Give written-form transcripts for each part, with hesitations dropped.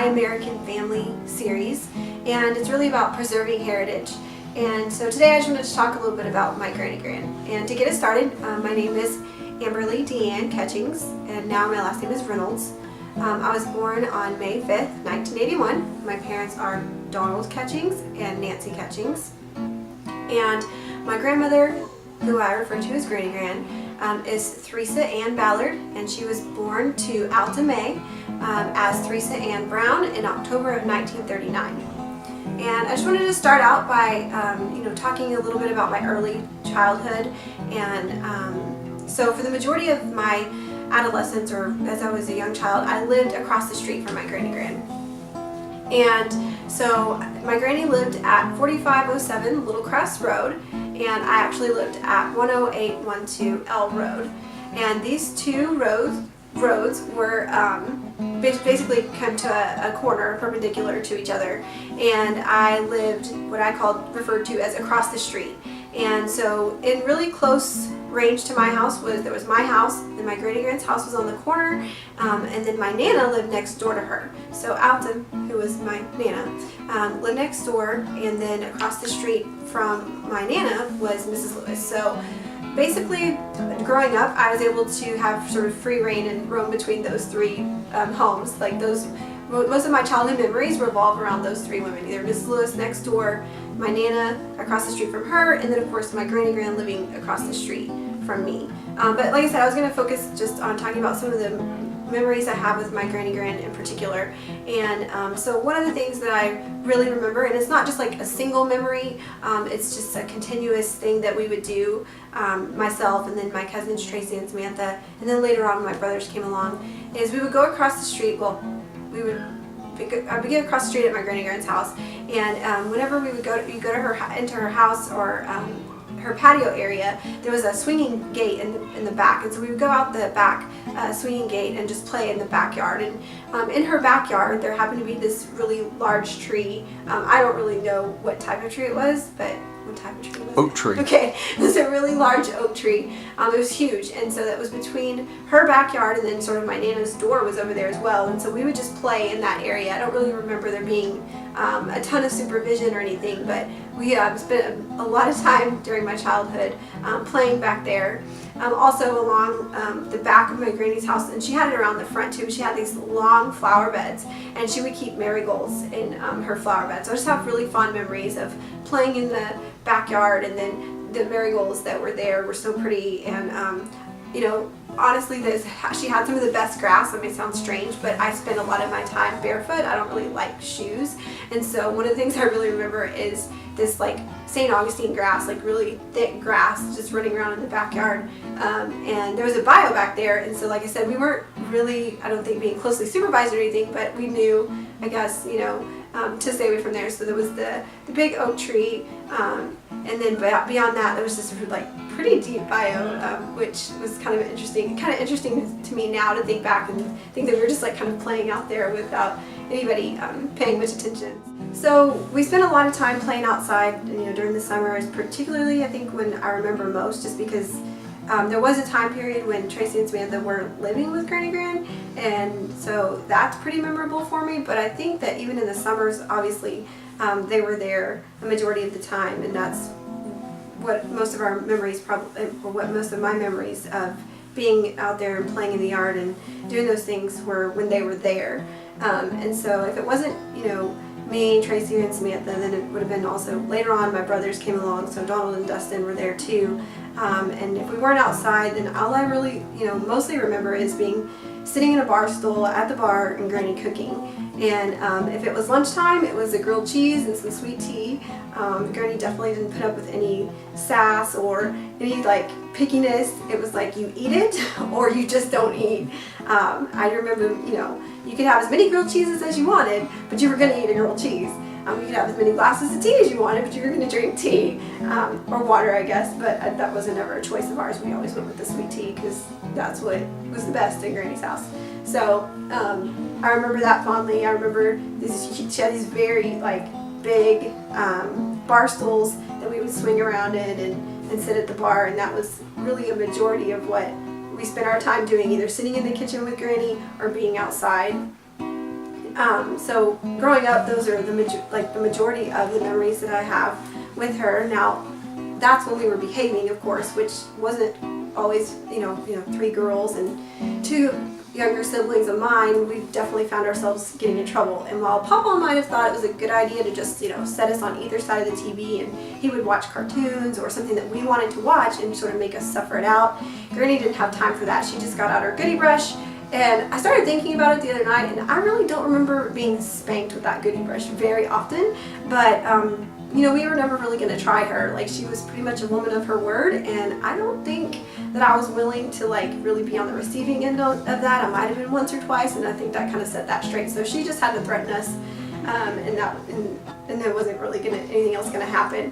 American Family series, and it's really about preserving heritage. And so today I just wanted to talk a little bit about my Granny Gran. And to get us started, my name is DeAnn Catchings, and now my last name is Reynolds. I was born on May 5th, 1981. My parents are Donald Catchings and Nancy Catchings. And my grandmother, who I refer to as Granny Gran, is Theresa Ann Ballard, and she was born to Alta May as Theresa Ann Brown in October of 1939. And I just wanted to start out by talking a little bit about my early childhood. And so for the majority of my adolescence, or as I was a young child, I lived across the street from my Granny Gran. And so my granny lived at 4507 Little Crest Road, and I actually lived at 10812 L Road. And these two roads were basically come to a corner perpendicular to each other, and I lived what I referred to as across the street. And so in really close range to my house there was my house, and my Granny Gran's house was on the corner, and then my Nana lived next door to her. So Alton, who was my Nana, lived next door, and then across the street from my Nana was Mrs. Lewis. So basically, growing up, I was able to have sort of free reign and roam between those three homes. Most of my childhood memories revolve around those three women, either Mrs. Lewis next door, my Nana across the street from her, and then of course my Granny Gran living across the street from me. But like I said, I was going to focus just on talking about some of the memories I have with my Granny Gran in particular. And so one of the things that I really remember, and it's not just like a single memory, it's just a continuous thing that we would do, myself and then my cousins Tracy and Samantha, and then later on when my brothers came along, is we would go across the street. I would get across the street at my Granny Gran's house, and whenever we would into her house or her patio area, there was a swinging gate in the back, and so we would go out the back swinging gate and just play in the backyard. And in her backyard there happened to be this really large tree. I don't really know what type of tree it was, but what type of tree was it? Oak tree. Okay, it was a really large oak tree. It was huge, and so that was between her backyard and then sort of my Nana's door was over there as well, and so we would just play in that area. I don't really remember there being a ton of supervision or anything, but we spent a lot of time during my childhood playing back there. Also along the back of my granny's house, and she had it around the front too, she had these long flower beds, and she would keep marigolds in her flower beds. So I just have really fond memories of playing in the backyard, and then the marigolds that were there were so pretty. And honestly, she had some of the best grass. It may sound strange, but I spend a lot of my time barefoot. I don't really like shoes, and so one of the things I really remember is this like St. Augustine grass, like really thick grass, just running around in the backyard. And there was a bio back there, and so like I said, we weren't really, I don't think, being closely supervised or anything, but we knew, I guess, to stay away from there. So there was the big oak tree, and then beyond that there was this like pretty deep bio, which was kind of interesting to me now to think back and think that we were just like kind of playing out there without anybody paying much attention. So we spent a lot of time playing outside, during the summers, particularly I think when I remember most, just because there was a time period when Tracy and Samantha were living with Granny Gran, and so that's pretty memorable for me. But I think that even in the summers, obviously, they were there a majority of the time, and that's what most of our memories what most of my memories of being out there and playing in the yard and doing those things were when they were there. And so if it wasn't, me, Tracy, and Samantha, then it would have been also later on my brothers came along, so Donald and Dustin were there too. And if we weren't outside, then all I really, mostly remember is sitting in a bar stool at the bar and Granny cooking. And if it was lunchtime, it was a grilled cheese and some sweet tea. Granny definitely didn't put up with any sass or any like pickiness. It was like you eat it or you just don't eat. I remember, you could have as many grilled cheeses as you wanted, but you were going to eat a grilled cheese. You could have as many glasses of tea as you wanted, but you were going to drink tea, or water, I guess, but that wasn't ever a choice of ours. We always went with the sweet tea because that's what was the best in Granny's house. So I remember that fondly. I remember she had these very big bar stools that we would swing around in and sit at the bar, and that was really a majority of what we spent our time doing, either sitting in the kitchen with Granny or being outside. So growing up, those are the majority of the memories that I have with her. Now, that's when we were behaving, of course, which wasn't always, 3 girls and 2 younger siblings of mine. We definitely found ourselves getting in trouble. And while Papa might have thought it was a good idea to just, set us on either side of the TV, and he would watch cartoons or something that we wanted to watch and sort of make us suffer it out, Granny didn't have time for that. She just got out her goodie brush. And I started thinking about it the other night, and I really don't remember being spanked with that goodie brush very often, but we were never really going to try her. Like, she was pretty much a woman of her word, and I don't think that I was willing to really be on the receiving end of that. I might have been once or twice, and I think that kind of set that straight. So she just had to threaten us, and there wasn't really anything else going to happen.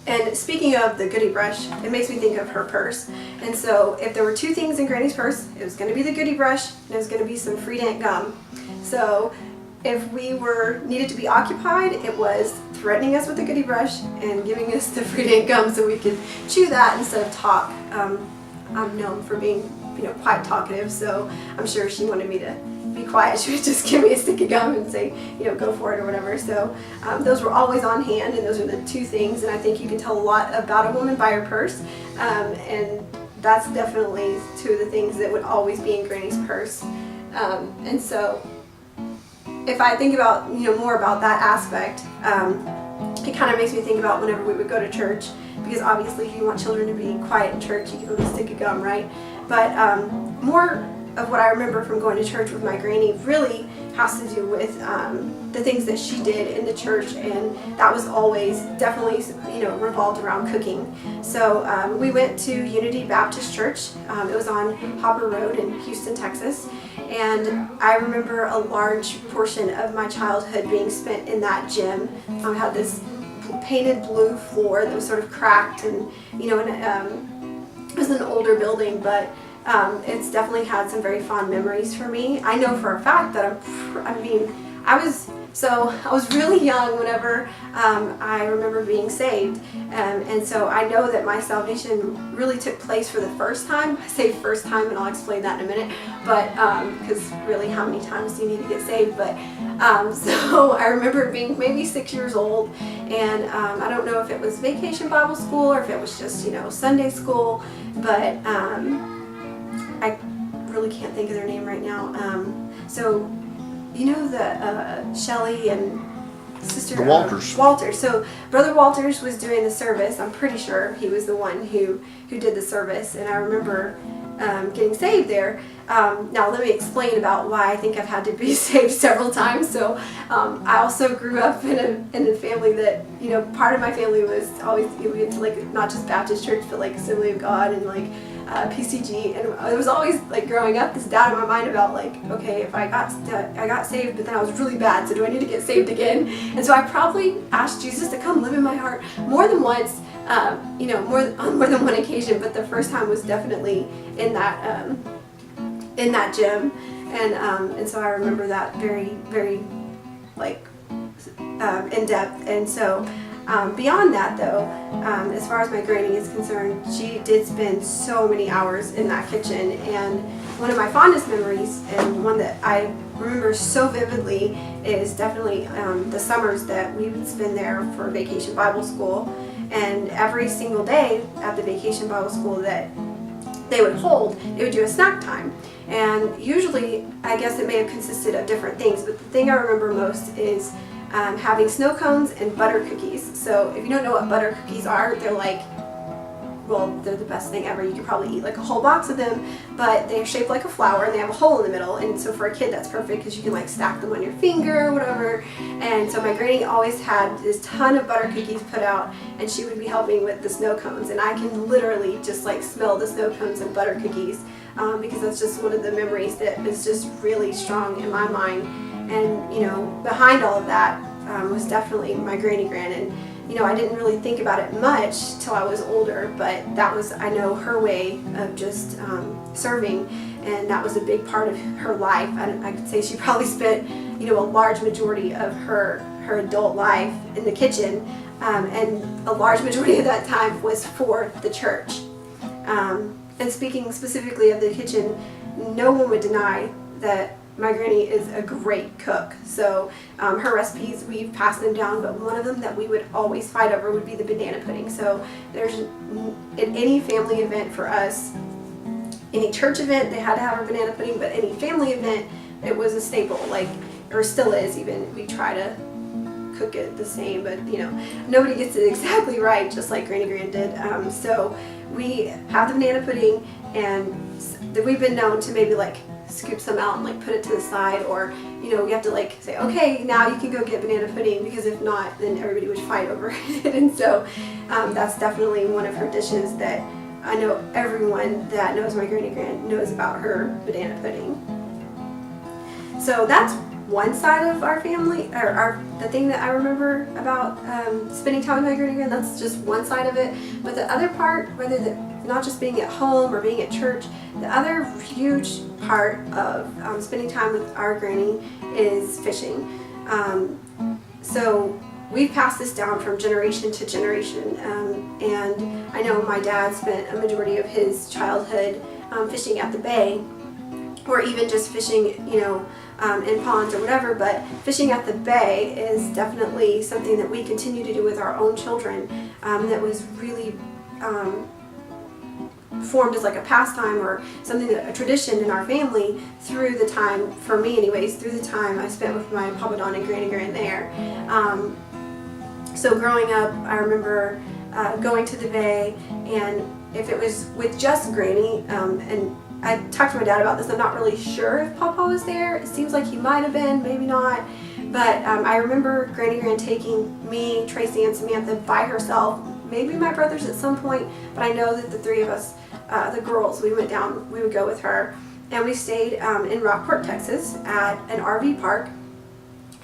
And speaking of the goodie brush, it makes me think of her purse. And so if there were 2 things in Granny's purse, it was going to be the goodie brush, and it was going to be some Friedant gum. So if we needed to be occupied, it was threatening us with the goodie brush and giving us the Friedant gum so we could chew that instead of talk. I'm known for being, quite talkative, so I'm sure she wanted me to be quiet. She would just give me a stick of gum and say, go for it or whatever. So those were always on hand, and those are the 2 things. And I think you can tell a lot about a woman by her purse. And that's definitely 2 of the things that would always be in Granny's purse. And so if I think about, more about that aspect, it kind of makes me think about whenever we would go to church, because obviously if you want children to be quiet in church, you give them a stick of gum, right? But more of what I remember from going to church with my granny really has to do with the things that she did in the church, and that was always definitely revolved around cooking. So we went to Unity Baptist Church. It was on Hopper Road in Houston, Texas, and I remember a large portion of my childhood being spent in that gym. I had this painted blue floor that was sort of cracked, and it was an older building, but it's definitely had some very fond memories for me. I know for a fact that I was really young whenever I remember being saved, and so I know that my salvation really took place for the first time. I say first time, and I'll explain that in a minute, but because really, how many times do you need to get saved? But so I remember being maybe 6 years old, and I don't know if it was Vacation Bible School or if it was just Sunday school, but I really can't think of their name right now. So the Shelley and Sister the Walters. Walters. So Brother Walters was doing the service. I'm pretty sure he was the one who did the service, and I remember getting saved there. Now let me explain about why I think I've had to be saved several times. So I also grew up in a family that part of my family was always we went to not just Baptist church, but Assembly of God and PCG, and it was always growing up this doubt in my mind about okay, if I got saved, but then I was really bad, so do I need to get saved again? And so I probably asked Jesus to come live in my heart more than once, on more than one occasion, but the first time was definitely in that gym, and so I remember that very, very in depth. And so beyond that, though, as far as my granny is concerned, she did spend so many hours in that kitchen, and one of my fondest memories, and one that I remember so vividly, is definitely the summers that we would spend there for Vacation Bible School. And every single day at the Vacation Bible School that they would hold, they would do a snack time. And usually, I guess it may have consisted of different things, but the thing I remember most is having snow cones and butter cookies. So if you don't know what butter cookies are, they're they're the best thing ever. You could probably eat a whole box of them, but they're shaped like a flower and they have a hole in the middle, and so for a kid that's perfect because you can stack them on your finger or whatever. And so my granny always had this ton of butter cookies put out, and she would be helping with the snow cones, and I can literally just smell the snow cones and butter cookies because that's just one of the memories that is just really strong in my mind. And behind all of that was definitely my Granny Gran, and I didn't really think about it much till I was older, but that was, I know, her way of just serving, and that was a big part of her life. I could say she probably spent a large majority of her adult life in the kitchen, and a large majority of that time was for the church. And speaking specifically of the kitchen, no one would deny that my granny is a great cook, so her recipes, we've passed them down, but one of them that we would always fight over would be the banana pudding. So there's, at any family event for us, any church event, they had to have a banana pudding, but any family event, it was a staple, like, or still is even. We try to cook it the same, but you know, nobody gets it exactly right, just like Granny Gran did. So we have the banana pudding, and we've been known to maybe like scoop some out and like put it to the side, or you know, we have to like say, okay, now you can go get banana pudding, because if not, then everybody would fight over it. And so that's definitely one of her dishes that I know everyone that knows my Granny Gran knows about her banana pudding. So that's one side of our family, or the thing that I remember about spending time with my Granny Gran. That's just one side of it. But the other part, whether not just being at home or being at church, the other huge part of spending time with our granny is fishing. So we've passed this down from generation to generation, and I know my dad spent a majority of his childhood fishing at the bay, or even just fishing, you know, in ponds or whatever, but fishing at the bay is definitely something that we continue to do with our own children, that was really formed as like a pastime or something, a tradition in our family through the time, for me anyways, through the time I spent with my Papa Don and Granny Gran there. So growing up, I remember going to the bay, and if it was with just Granny, and I talked to my dad about this, I'm not really sure if Papa was there. It seems like he might have been, maybe not. But I remember Granny Gran taking me, Tracy, and Samantha by herself, maybe my brothers at some point, but I know that the three of us, the girls, we went down, we would go with her. And we stayed in Rockport, Texas at an RV park.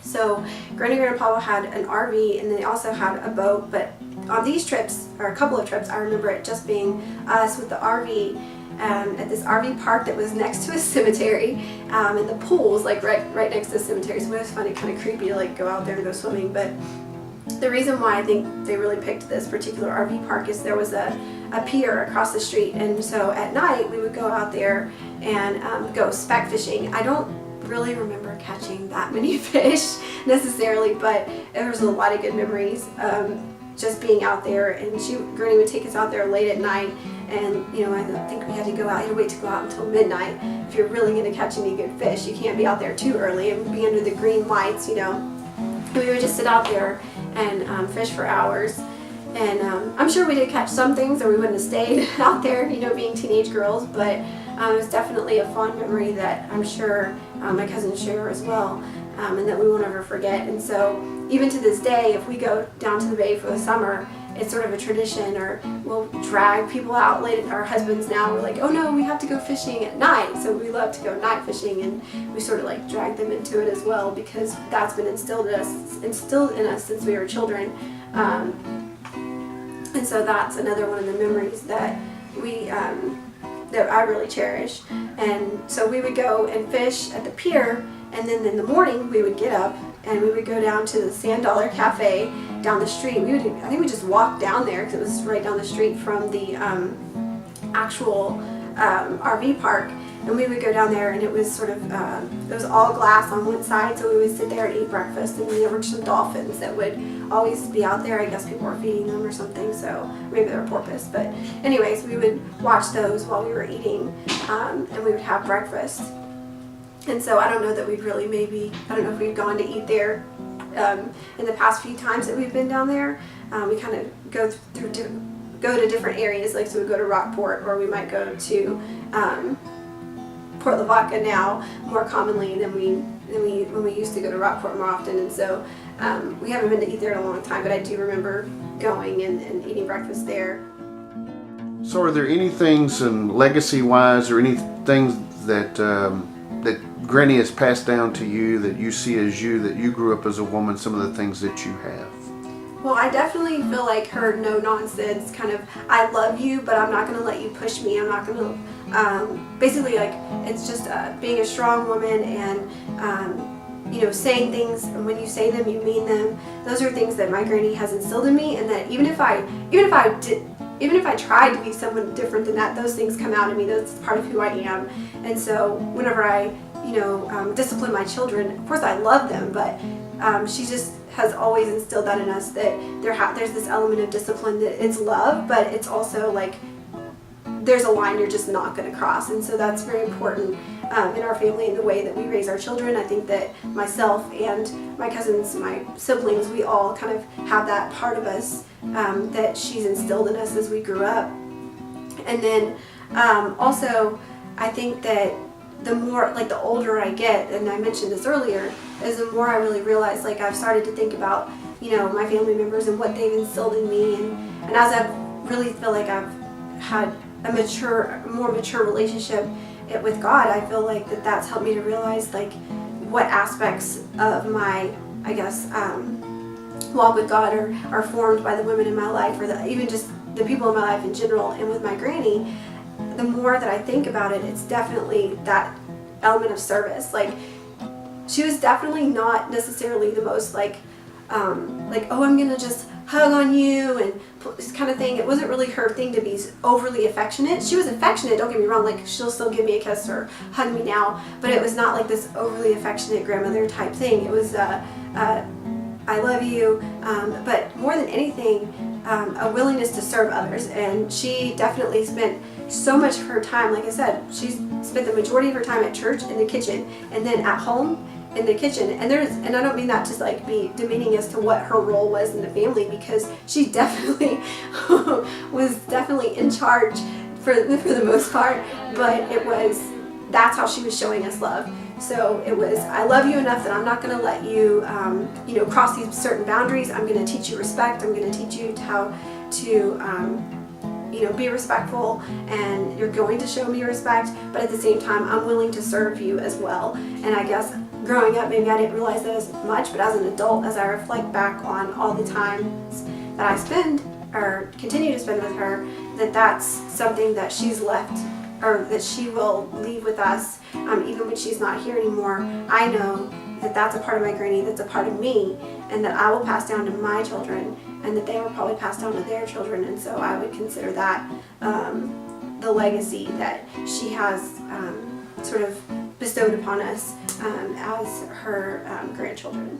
So Granny Gran and Papa had an RV, and then they also had a boat, but on these trips, or a couple of trips, I remember it just being us with the RV at this RV park that was next to a cemetery, and the pool was like right next to the cemetery, so it was funny, kind of creepy to like go out there and go swimming. But the reason why I think they really picked this particular RV park is there was a pier across the street, and so at night we would go out there and go speck fishing. I don't really remember catching that many fish necessarily, but there was a lot of good memories just being out there. And Granny would take us out there late at night, and you know, I don't think we had to go out, you had to wait to go out until midnight if you're really going to catch any good fish. You can't be out there too early and be under the green lights, you know. We would just sit out there and fish for hours. And I'm sure we did catch some things, or we wouldn't have stayed out there, you know, being teenage girls. But it was definitely a fond memory that I'm sure my cousins share as well, and that we won't ever forget. And so even to this day, if we go down to the bay for the summer, it's sort of a tradition, or we'll drag people out late. Our husbands now, we're like, oh no, we have to go fishing at night. So we love to go night fishing, and we sort of like drag them into it as well, because that's been instilled in us since we were children. And so that's another one of the memories that that I really cherish. And so we would go and fish at the pier, and then in the morning we would get up and we would go down to the Sand Dollar Cafe down the street. I think we just walked down there because it was right down the street from the actual RV park. And we would go down there, and it was sort of, it was all glass on one side, so we would sit there and eat breakfast, and there were some dolphins that would always be out there. I guess people were feeding them or something, so maybe they were porpoise. But anyways, we would watch those while we were eating, and we would have breakfast. And so I don't know that we've really I don't know if we've gone to eat there in the past few times that we've been down there. We kind of go to different areas, like so we go to Rockport, or we might go to Port Lavaca now more commonly than when we used to go to Rockport more often. And so we haven't been to eat there in a long time, but I do remember going and eating breakfast there. So are there any things legacy-wise, or any things that that Granny has passed down to you that you see as that you grew up as a woman, some of the things that you have? Well, I definitely feel like her no-nonsense kind of, I love you, but I'm not going to let you push me. I'm not going to, basically, like, it's just being a strong woman and, you know, saying things, and when you say them, you mean them. Those are things that my granny has instilled in me, and that even if I tried to be someone different than that, those things come out of me. That's part of who I am. And so whenever I, discipline my children. Of course, I love them, but she just has always instilled that in us, that there's this element of discipline, that it's love, but it's also like there's a line you're just not going to cross. And so that's very important in our family, in the way that we raise our children. I think that myself and my cousins, my siblings, we all kind of have that part of us that she's instilled in us as we grew up. And then also, I think that the more, like, the older I get, and I mentioned this earlier, is the more I really realize, like, I've started to think about, my family members and what they've instilled in me, and as I really feel like I've had a more mature relationship with God, I feel like that's helped me to realize, like, what aspects of my, I guess, walk with God are formed by the women in my life, or even just the people in my life in general. And with my granny, the more that I think about it, it's definitely that element of service. Like, she was definitely not necessarily the most like, oh, I'm gonna just hug on you and this kind of thing. It wasn't really her thing to be overly affectionate. She was affectionate, don't get me wrong, like, she'll still give me a kiss or hug me now, but it was not like this overly affectionate grandmother type thing. It was I love you, but more than anything, a willingness to serve others. And she definitely spent so much of her time, like I said, she spent the majority of her time at church in the kitchen, and then at home in the kitchen. And I don't mean that to like be demeaning as to what her role was in the family, because she definitely was definitely in charge for the most part, but that's how she was showing us love. So it was, I love you enough that I'm not going to let you, cross these certain boundaries. I'm going to teach you respect. I'm going to teach you how to, be respectful, and you're going to show me respect, but at the same time, I'm willing to serve you as well. And I guess growing up, maybe I didn't realize that as much, but as an adult, as I reflect back on all the times that I spend or continue to spend with her, that's something that she's left, or that she will leave with us, even when she's not here anymore. I know that that's a part of my granny, that's a part of me, and that I will pass down to my children, and that they will probably pass down to their children. And so I would consider that the legacy that she has sort of bestowed upon us as her grandchildren.